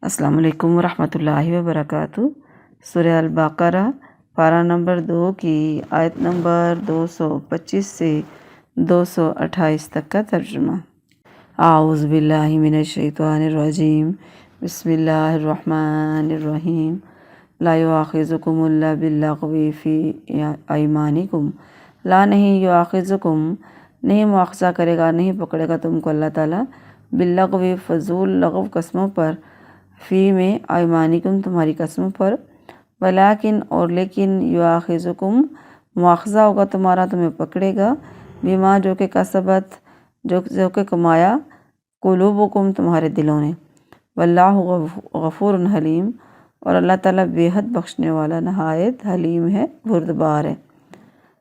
السلام علیکم ورحمۃ اللہ وبرکاتہ۔ سورہ البقرہ پارہ نمبر 2 کی آیت نمبر 225 سے 228 تک کا ترجمہ۔ اعوذ باللہ من الشیطان الرجیم، بسم اللہ الرحمن الرحیم۔ لا یؤاخذکم اللہ باللغو فی ایمانکم، لا نہیں یؤاخذکم نہیں مواخذہ کرے گا، نہیں پکڑے گا تم کو اللہ تعالیٰ، باللغو فضول لغو قسموں پر، فی میں ایمانکم تمہاری قسموں پر، ولیکن اور لیکن یؤاخذکم مواخذہ ہوگا تمہارا، تمہیں پکڑے گا، بما جو کہ کسبت جو کہ کمایا، قلوبکم تمہارے دلوں نے، واللہ غفور حلیم اور اللہ تعالیٰ بے حد بخشنے والا نہایت حلیم ہے، بردبار ہے۔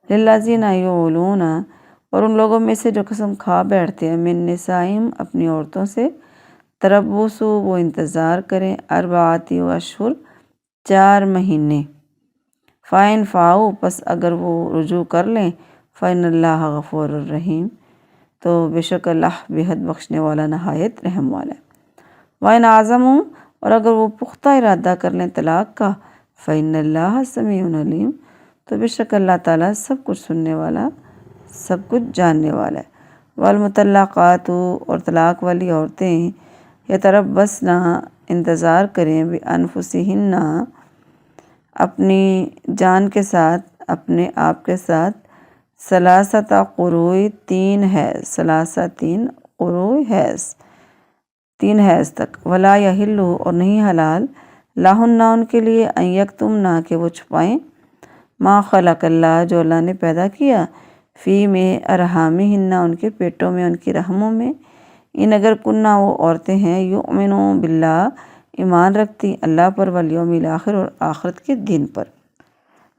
للذین یؤلون اور ان لوگوں میں سے جو قسم کھا بیٹھتے ہیں، من نسائہم اپنی عورتوں سے، تربصوا وہ انتظار کریں، اربعۃ اشہر 4 مہینے، فَإِنْ فَاؤوا پس اگر وہ رجوع کر لیں، فَإِنَّ اللَّهَ غفور الرحیم تو بے شک اللہ بے حد بخشنے والا نہایت رحم والا ہے۔ وَإِنْ عَزَمُوا اور اگر وہ پختہ ارادہ کر لیں طلاق کا، فَإِنَّ اللَّهَ سَمِيعٌ عَلِيمٌ تو بے شک اللہ تعالیٰ سب کچھ سننے والا، سب کچھ جاننے والا ہے۔ وَالْمُطَلَّقَاتُ اور طلاق والی عورتیں، یتربصن انتظار کریں، بِأَنفُسِہِنَّ اپنی جان کے ساتھ، اپنے آپ کے ساتھ، ثلاثۃ قروء 3 حیض، ثلاثہ 3 قروء حیض، 3 حیض تک، ولا یحل اور نہیں حلال، لہن ان کے لیے، ان یکتمن کہ وہ چھپائیں، ما خلق اللہ جو اللہ نے پیدا کیا، فی میں ارحامہن ان کے پیٹوں میں، ان کی رحموں میں، ان اگر کننا وہ عورتیں ہیں، یؤمنون باللہ ایمان رکھتی اللہ پر، والیوم الآخر اور آخرت کے دن پر،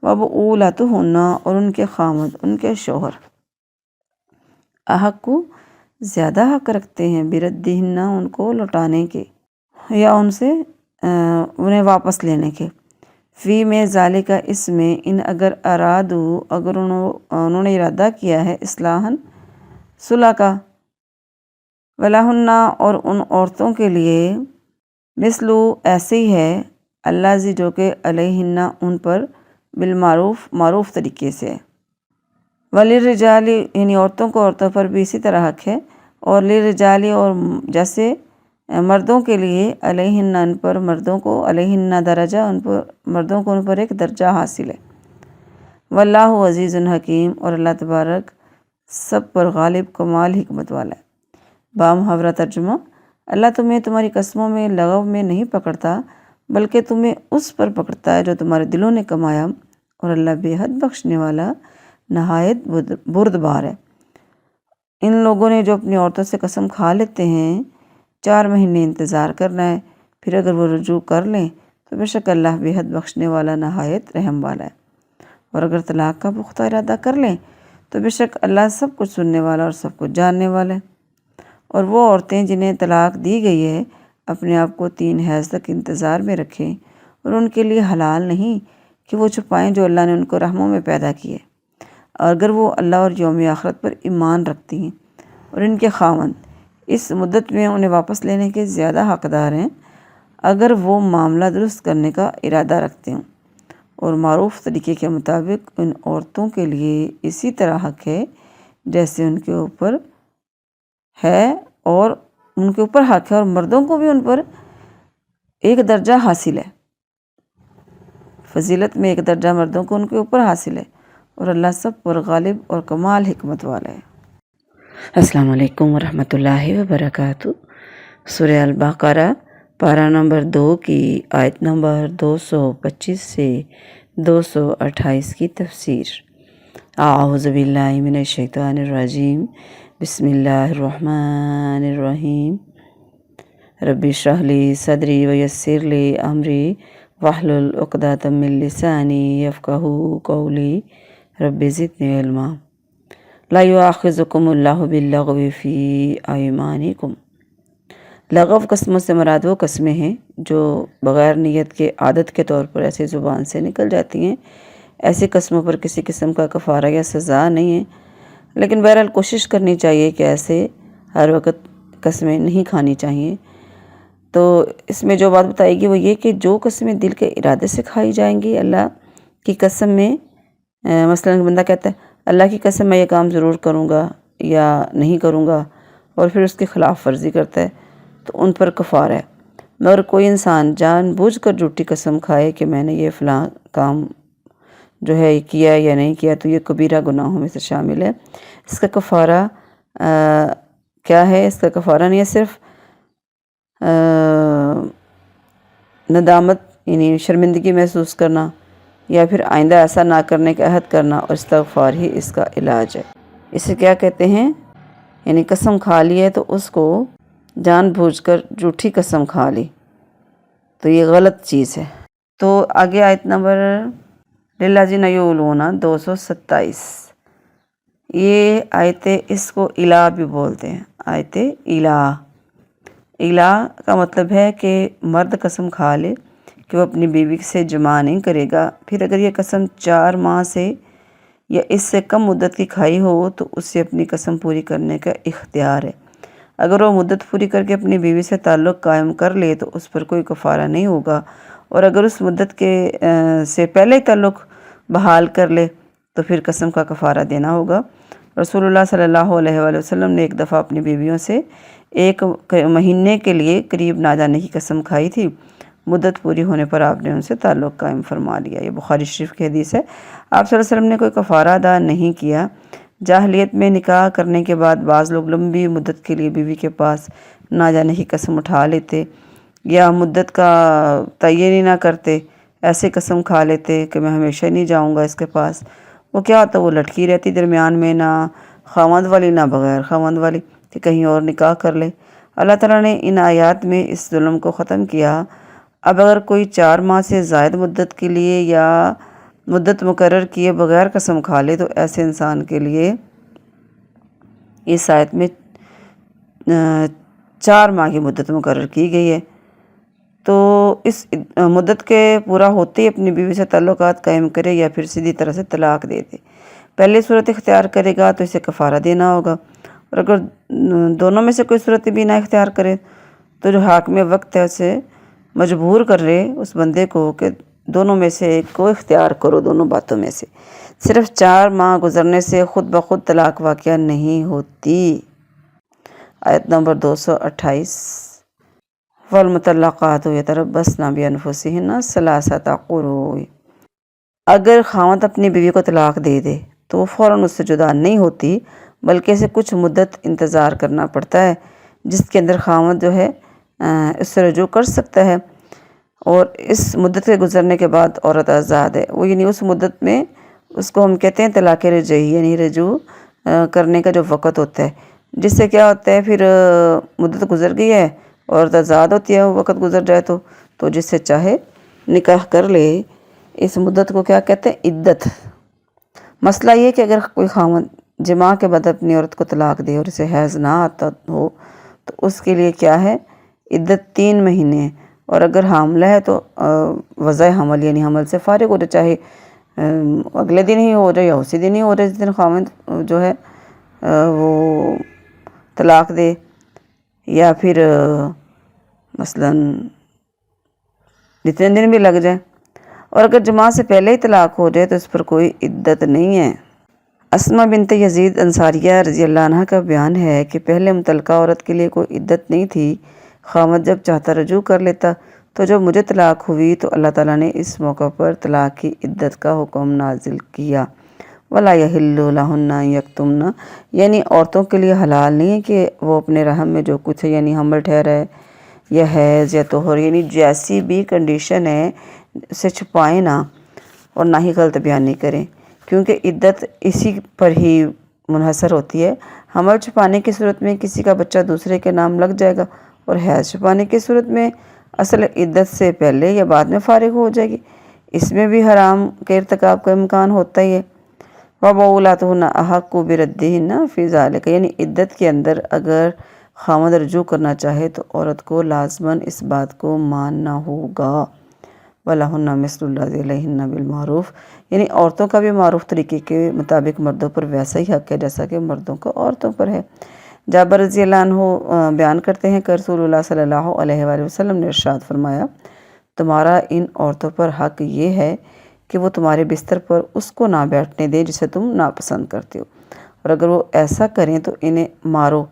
وبعولتہن اور ان کے خامد، ان کے شوہر، احق زیادہ حق رکھتے ہیں، بردہن ان کو لوٹانے کے، یا ان سے انہیں واپس لینے کے، فی میں ذالک اس میں، ان اگر ارادو اگر انہوں نے ارادہ کیا ہے، اصلاحاً صلح کا، وَلَهُنَّ اور ان عورتوں کے لیے، مثلو ایسے ہی ہے، اللہ زی جو کہ علیہن ان پر، بالمعروف معروف طریقے سے، وَلِلرِّجَالِ یعنی عورتوں کو عورتوں پر بھی اسی طرح حق ہے، اور لِلرِّجَالِ اور جیسے مردوں کے لیے، علیہن ان پر مردوں کو، علیہن درجہ ان پر مردوں کو ان پر ایک درجہ حاصل ہے، واللہ عزیز حکیم اور اللہ تبارک سب پر غالب کمال حکمت والا ہے۔ بامحاورہ ترجمہ، اللہ تمہیں تمہاری قسموں میں لغو میں نہیں پکڑتا، بلکہ تمہیں اس پر پکڑتا ہے جو تمہارے دلوں نے کمایا، اور اللہ بے حد بخشنے والا نہایت بردبار ہے۔ ان لوگوں نے جو اپنی عورتوں سے قسم کھا لیتے ہیں، 4 مہینے انتظار کرنا ہے، پھر اگر وہ رجوع کر لیں تو بے شک اللہ بے حد بخشنے والا نہایت رحم والا ہے، اور اگر طلاق کا پختہ ارادہ کر لیں تو بے شک اللہ سب کچھ سننے والا اور سب کچھ جاننے والا ہے۔ اور وہ عورتیں جنہیں طلاق دی گئی ہے، اپنے آپ کو 3 حیض تک انتظار میں رکھیں، اور ان کے لیے حلال نہیں کہ وہ چھپائیں جو اللہ نے ان کو رحموں میں پیدا کیے، اور اگر وہ اللہ اور یوم آخرت پر ایمان رکھتی ہیں، اور ان کے خاوند اس مدت میں انہیں واپس لینے کے زیادہ حقدار ہیں، اگر وہ معاملہ درست کرنے کا ارادہ رکھتے ہوں، اور معروف طریقے کے مطابق ان عورتوں کے لیے اسی طرح حق ہے جیسے ان کے اوپر ہے، اور ان کے اوپر حق ہے، اور مردوں کو بھی ان پر ایک درجہ حاصل ہے، فضیلت میں ایک درجہ مردوں کو ان کے اوپر حاصل ہے، اور اللہ سب پر غالب اور کمال حکمت والا ہے۔ السلام علیکم ورحمۃ اللہ وبرکاتہ۔ سورہ البقرہ پارہ نمبر 2 کی آیت نمبر 225 سے 228 کی تفسیر۔ اعوذ باللہ من الشیطان الرجیم، بسم اللہ الرحمن الرحیم۔ رب اشرح لی صدری ویسر لی امری واحلل عقدۃ من لسانی یفقہوا قولی رب زدنی علما۔ لا یؤاخذکم اللہ باللغو فی ایمانکم، لغو قسموں سے مراد وہ قسمیں ہیں جو بغیر نیت کے عادت کے طور پر ایسے زبان سے نکل جاتی ہیں۔ ایسی قسموں پر کسی قسم کا کفارہ یا سزا نہیں ہے، لیکن بہرحال کوشش کرنی چاہیے کہ ایسے ہر وقت قسمیں نہیں کھانی چاہیے۔ تو اس میں جو بات بتائے گی وہ یہ کہ جو قسمیں دل کے ارادے سے کھائی جائیں گی اللہ کی قسم میں، مثلاً بندہ کہتا ہے اللہ کی قسم میں یہ کام ضرور کروں گا یا نہیں کروں گا، اور پھر اس کی خلاف ورزی کرتا ہے، تو ان پر کفارہ ہے۔ مگر کوئی انسان جان بوجھ کر جھوٹی قسم کھائے کہ میں نے یہ فلاں کام جو ہے کیا یا نہیں کیا، تو یہ کبیرہ گناہوں میں سے شامل ہے۔ اس کا کفارہ کیا ہے؟ اس کا کفارہ نہیں ہے صرف ندامت یعنی شرمندگی محسوس کرنا، یا پھر آئندہ ایسا نہ کرنے کا عہد کرنا، اور استغفار ہی اس کا علاج ہے۔ اسے کیا کہتے ہیں؟ یعنی قسم کھا لی ہے تو اس کو جان بوجھ کر جھوٹی قسم کھا لی، تو یہ غلط چیز ہے۔ تو آگے آیت نمبر للذین یؤلون 227، یہ آیت اس کو الہ بھی بولتے ہیں، آیت الہ۔ الہ کا مطلب ہے کہ مرد قسم کھا لے کہ وہ اپنی بیوی سے جماع نہیں کرے گا، پھر اگر یہ قسم 4 ماہ سے یا اس سے کم مدت کی کھائی ہو تو اسے اپنی قسم پوری کرنے کا اختیار ہے۔ اگر وہ مدت پوری کر کے اپنی بیوی سے تعلق قائم کر لے تو اس پر کوئی کفارہ نہیں ہوگا، اور اگر اس مدت کے سے پہلے تعلق بحال کر لے تو پھر قسم کا کفارہ دینا ہوگا۔ رسول اللہ صلی اللہ علیہ وآلہ وسلم نے ایک دفعہ اپنی بیویوں سے 1 مہینے کے لیے قریب نہ جانے کی قسم کھائی تھی۔ مدت پوری ہونے پر آپ نے ان سے تعلق قائم فرما لیا۔ یہ بخاری شریف کی حدیث ہے۔ آپ صلی اللہ علیہ وسلم نے کوئی کفارہ ادا نہیں کیا۔ جاہلیت میں نکاح کرنے کے بعد بعض لوگ لمبی مدت کے لیے بیوی کے پاس نہ جانے کی قسم اٹھا لیتے، یا مدت کا تعین ہی نہ کرتے، ایسے قسم کھا لیتے کہ میں ہمیشہ نہیں جاؤں گا اس کے پاس۔ وہ کیا ہوتا، وہ لٹکی رہتی درمیان میں، نہ خاوند والی نہ بغیر خاوند والی، کہ کہیں اور نکاح کر لے۔ اللہ تعالیٰ نے ان آیات میں اس ظلم کو ختم کیا۔ اب اگر کوئی 4 ماہ سے زائد مدت کے لیے یا مدت مقرر کیے بغیر قسم کھا لے تو ایسے انسان کے لیے اس آیت میں 4 ماہ کی مدت مقرر کی گئی ہے۔ تو اس مدت کے پورا ہوتے ہی اپنی بیوی سے تعلقات قائم کرے یا پھر سیدھی طرح سے طلاق دے دے۔ پہلی صورت اختیار کرے گا تو اسے کفارہ دینا ہوگا، اور اگر دونوں میں سے کوئی صورت بھی نہ اختیار کرے تو جو حاکم وقت ہے اسے مجبور کر رہے اس بندے کو کہ دونوں میں سے ایک کو اختیار کرو، دونوں باتوں میں سے۔ صرف 4 ماہ گزرنے سے خود بخود طلاق واقعہ نہیں ہوتی۔ آیت نمبر 228، والمطلقات یتربصن بانفسہن ثلاثۃ قروء، اگر خاوند اپنی بیوی کو طلاق دے دے تو وہ فوراً اس سے جدا نہیں ہوتی، بلکہ اسے کچھ مدت انتظار کرنا پڑتا ہے، جس کے اندر خاوند جو ہے اس سے رجوع کر سکتا ہے، اور اس مدت کے گزرنے کے بعد عورت آزاد ہے۔ وہ یعنی اس مدت میں اس کو ہم کہتے ہیں طلاق رجعی، یعنی رجوع کرنے کا جو وقت ہوتا ہے، جس سے کیا ہوتا ہے پھر مدت گزر گئی ہے، عورت آزاد ہوتی ہے، وہ وقت گزر جائے تو جس سے چاہے نکاح کر لے۔ اس مدت کو کیا کہتے ہیں؟ عدت۔ مسئلہ یہ کہ اگر کوئی خاوند جماع کے بعد اپنی عورت کو طلاق دے اور اسے حیض نہ آتا ہو تو اس کے لیے کیا ہے؟ عدت 3 مہینے ہے، اور اگر حاملہ ہے تو وضع حمل یعنی حمل سے فارغ ہو جائے، چاہے اگلے دن ہی ہو جائے یا اسی دن ہی ہو جائے جس دن خاوند جو ہے وہ طلاق دے، یا پھر مثلاً جتنے دن بھی لگ جائے۔ اور اگر جماع سے پہلے ہی طلاق ہو جائے تو اس پر کوئی عدت نہیں ہے۔ اسماء بنت یزید انصاریہ رضی اللہ عنہ کا بیان ہے کہ پہلے متعلقہ عورت کے لیے کوئی عدت نہیں تھی، خاوند جب چاہتا رجوع کر لیتا، تو جب مجھے طلاق ہوئی تو اللہ تعالیٰ نے اس موقع پر طلاق کی عدت کا حکم نازل کیا۔ وَلَا يَحِلُّ لَهُنَّ أَن يَكْتُمْنَ، یعنی عورتوں کے لیے حلال نہیں ہے کہ وہ اپنے رحم میں جو کچھ ہے، یعنی حمل ٹھہرا ہے یا حیض یا طہر، یعنی جیسی بھی کنڈیشن ہے اسے چھپائیں نہ، اور نہ ہی غلط بیانی کریں، کیونکہ عدت اسی پر ہی منحصر ہوتی ہے۔ حمل چھپانے کی صورت میں کسی کا بچہ دوسرے کے نام لگ جائے گا، اور حیض چھپانے کی صورت میں اصل عدت سے پہلے یا بعد میں فارغ ہو جائے گی، اس میں بھی حرام کے ارتکاب کا امکان ہوتا ہی ہے۔ وَبُعُولَاتُهُنَّ أَحَقُّ بِرَدِّهِنَّ فِي ذَلِكَ، یعنی عدت کے اندر اگر خاوند رجوع کرنا چاہے تو عورت کو لازماً اس بات کو ماننا ہوگا۔ وَلَهُنَّ مِثْلُ الَّذِي عَلَيْهِنَّ بِالْمَعْرُوفِ، یعنی عورتوں کا بھی معروف طریقے کے مطابق مردوں پر ویسا ہی حق ہے جیسا کہ مردوں کا عورتوں پر ہے۔ جابر رضی اللہ عنہ بیان کرتے ہیں کہ رسول اللہ صلی اللہ علیہ وآلہ وسلم نے ارشاد فرمایا، تمہارا ان عورتوں پر حق یہ ہے کہ وہ تمہارے بستر پر اس کو نہ بیٹھنے دیں جسے تم ناپسند کرتے ہو، اور اگر وہ ایسا کریں تو انہیں مارو،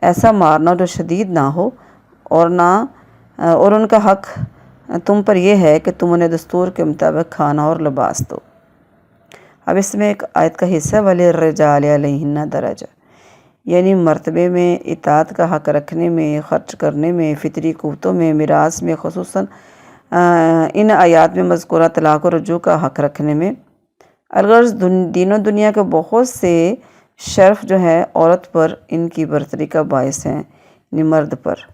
ایسا مارنا جو شدید نہ ہو، اور ان کا حق تم پر یہ ہے کہ تم انہیں دستور کے مطابق کھانا اور لباس دو۔ اب اس میں ایک آیت کا حصہ وَلِلرِّجَالِ عَلَيْهِنَّ درجہ، یعنی مرتبے میں، اطاعت کا حق رکھنے میں، خرچ کرنے میں، فطری قوتوں میں، میراث میں، خصوصاً ان آیات میں مذکورہ طلاق و رجوع کا حق رکھنے میں، الغرض دین و دنیا کے بہت سے شرف جو ہے عورت پر ان کی برتری کا باعث ہیں، یعنی مرد پر،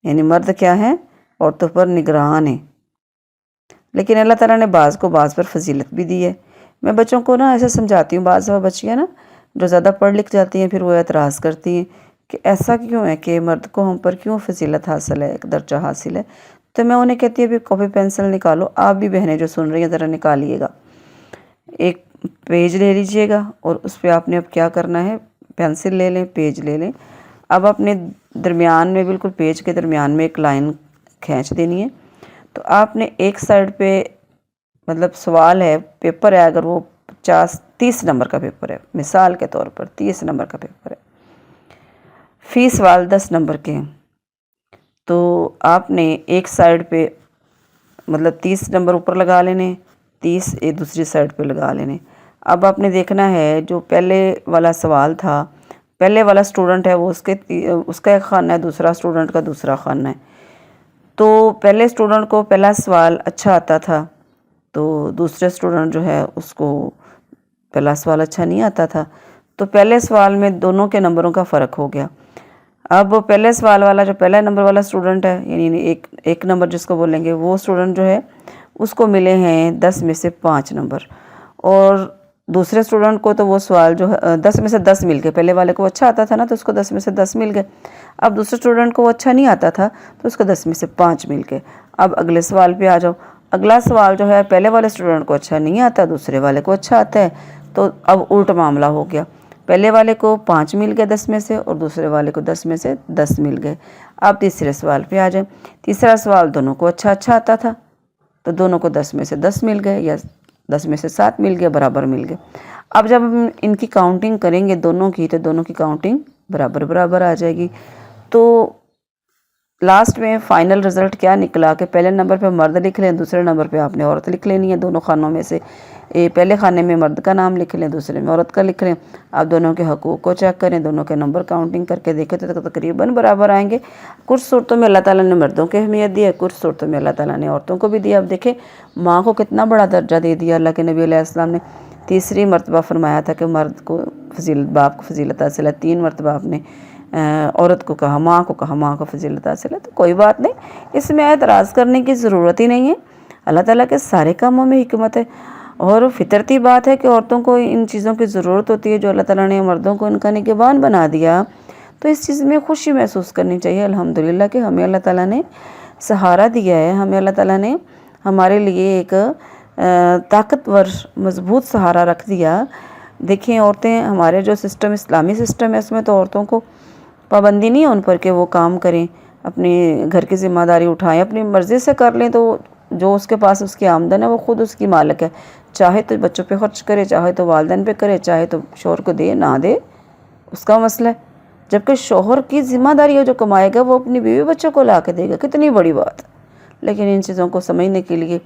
یعنی مرد کیا ہیں؟ عورتوں پر نگران ہیں۔ لیکن اللہ تعالیٰ نے بعض کو بعض پر فضیلت بھی دی ہے۔ میں بچوں کو نا ایسے سمجھاتی ہوں، بعض بچیاں نا جو زیادہ پڑھ لکھ جاتی ہیں پھر وہ اعتراض کرتی ہیں کہ ایسا کیوں ہے کہ مرد کو ہم پر کیوں فضیلت حاصل ہے، ایک درجہ حاصل ہے۔ تو میں انہیں کہتی ہوں بھی کاپی پینسل نکالو، آپ بھی بہنیں جو سن رہی ہیں ذرا نکالیے گا، ایک پیج لے لیجئے گا اور اس پہ آپ نے اب کیا کرنا ہے، پینسل لے لیں، پیج لے لیں، اب اپنے درمیان میں، بالکل پیج کے درمیان میں ایک لائن کھینچ دینی ہے۔ تو آپ نے ایک سائڈ پہ، مطلب سوال ہے، پیپر ہے، اگر وہ 30 نمبر کا پیپر ہے، مثال کے طور پر 30 نمبر کا پیپر ہے، فی سوال 10 نمبر کے ہیں، تو آپ نے ایک سائڈ پہ مطلب 30 نمبر اوپر لگا لینے، 30 ایک دوسری سائڈ پہ لگا لینے۔ اب آپ نے دیکھنا ہے جو پہلے والا سوال تھا، پہلے والا سٹوڈنٹ ہے وہ اس کا ایک خانہ ہے، دوسرا سٹوڈنٹ کا دوسرا خانہ ہے۔ تو پہلے سٹوڈنٹ کو پہلا سوال اچھا آتا تھا، تو دوسرے سٹوڈنٹ جو ہے اس کو پہلا سوال اچھا نہیں آتا تھا، تو پہلے سوال میں دونوں کے نمبروں کا فرق ہو گیا۔ اب پہلے سوال والا جو پہلا نمبر والا سٹوڈنٹ ہے، یعنی ایک نمبر جس کو بولیں گے، وہ سٹوڈنٹ جو ہے اس کو ملے ہیں 10 میں سے 5 نمبر، اور دوسرے سٹوڈنٹ کو تو وہ سوال جو ہے 10 میں سے 10 مل گئے، پہلے والے کو اچھا آتا تھا نا تو اس کو 10 میں سے 10 مل گئے، اب دوسرے سٹوڈنٹ کو وہ اچھا نہیں آتا تھا تو اس کو 10 میں سے 5 مل گئے۔ اب اگلے سوال پہ آ جاؤ، اگلا سوال جو ہے پہلے والے سٹوڈنٹ کو اچھا نہیں آتا، دوسرے والے کو اچھا آتا ہے، تو اب الٹ معاملہ ہو گیا، پہلے والے کو 5 مل گئے 10 میں سے اور دوسرے والے کو 10 میں سے 10 مل گئے۔ اب تیسرے سوال پہ آ جائیں، تیسرا سوال دونوں کو اچھا آتا تھا تو دونوں کو 10 میں سے 10 مل گئے، یا 10 میں سے 7 مل گئے، برابر مل گئے۔ اب جب ہم ان کی کاؤنٹنگ کریں گے دونوں کی، تو دونوں کی کاؤنٹنگ برابر آ جائے گی۔ تو لاسٹ میں فائنل رزلٹ کیا نکلا کہ پہلے نمبر پہ مرد لکھ لیں، دوسرے نمبر پہ آپ نے عورت لکھ لینی ہے، دونوں خانوں میں سے پہلے خانے میں مرد کا نام لکھ لیں، دوسرے میں عورت کا لکھ لیں۔ آپ دونوں کے حقوق کو چیک کریں، دونوں کے نمبر کاؤنٹنگ کر کے دیکھیں تو تقریباً برابر آئیں گے۔ کچھ صورتوں میں اللہ تعالیٰ نے مردوں کی اہمیت دی ہے، کچھ صورتوں میں اللہ تعالیٰ نے عورتوں کو بھی دیا۔ اب دیکھیں ماں کو کتنا بڑا درجہ دے دیا اللہ کے نبی علیہ السلام نے، تیسری مرتبہ فرمایا تھا کہ مرد کو باپ کو فضیلت حاصل ہے، 3 مرتبہ آپ نے عورت کو کہا، ماں کو فضیلت حاصل ہے۔ تو کوئی بات نہیں، اس میں اعتراض کرنے کی ضرورت ہی نہیں ہے، اللہ تعالیٰ کے سارے کاموں میں حکمت ہے، اور فطرتی بات ہے کہ عورتوں کو ان چیزوں کی ضرورت ہوتی ہے جو اللہ تعالیٰ نے مردوں کو ان کا نگہبان بنا دیا، تو اس چیز میں خوشی محسوس کرنی چاہیے الحمدللہ کہ ہمیں اللہ تعالیٰ نے سہارا دیا ہے، ہمیں اللہ تعالیٰ نے ہمارے لیے ایک طاقتور مضبوط سہارا رکھ دیا۔ دیکھیں عورتیں، ہمارے جو سسٹم اسلامی سسٹم ہے اس میں تو عورتوں کو پابندی نہیں ہے ان پر کہ وہ کام کریں، اپنی گھر کی ذمہ داری اٹھائیں، اپنی مرضی سے کر لیں، تو جو اس کے پاس اس کی آمدن ہے وہ خود اس کی مالک ہے، چاہے تو بچوں پہ خرچ کرے، چاہے تو والدین پہ کرے، چاہے تو شوہر کو دے نہ دے، اس کا مسئلہ ہے۔ جبکہ شوہر کی ذمہ داری ہے جو کمائے گا وہ اپنی بیوی بچوں کو لا کے دے گا، کتنی بڑی بات۔ لیکن ان چیزوں کو سمجھنے کے لیے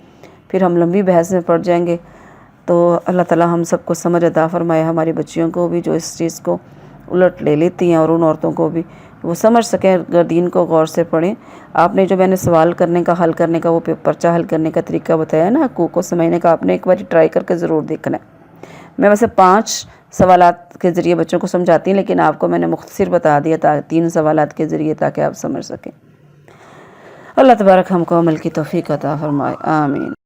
پھر ہم لمبی بحث میں پڑ جائیں گے، تو اللہ تعالیٰ ہم سب کو سمجھ عطا فرمائے، ہماری بچیوں کو بھی جو اس چیز کو الٹ لے لیتی ہیں، اور ان عورتوں کو بھی وہ سمجھ سکیں، اگر دین کو غور سے پڑھیں۔ آپ نے جو میں نے سوال کرنے کا، حل کرنے کا، وہ پرچہ حل کرنے کا طریقہ بتایا نا، حقوق کو سمجھنے کا، آپ نے ایک بار ٹرائی کر کے ضرور دیکھنا ہے۔ میں ویسے 5 سوالات کے ذریعے بچوں کو سمجھاتی ہیں، لیکن آپ کو میں نے مختصر بتا دیا 3 سوالات کے ذریعے تاکہ آپ سمجھ سکیں۔ اللہ تبارک ہم کو عمل کی توفیق عطا فرمائے، آمین۔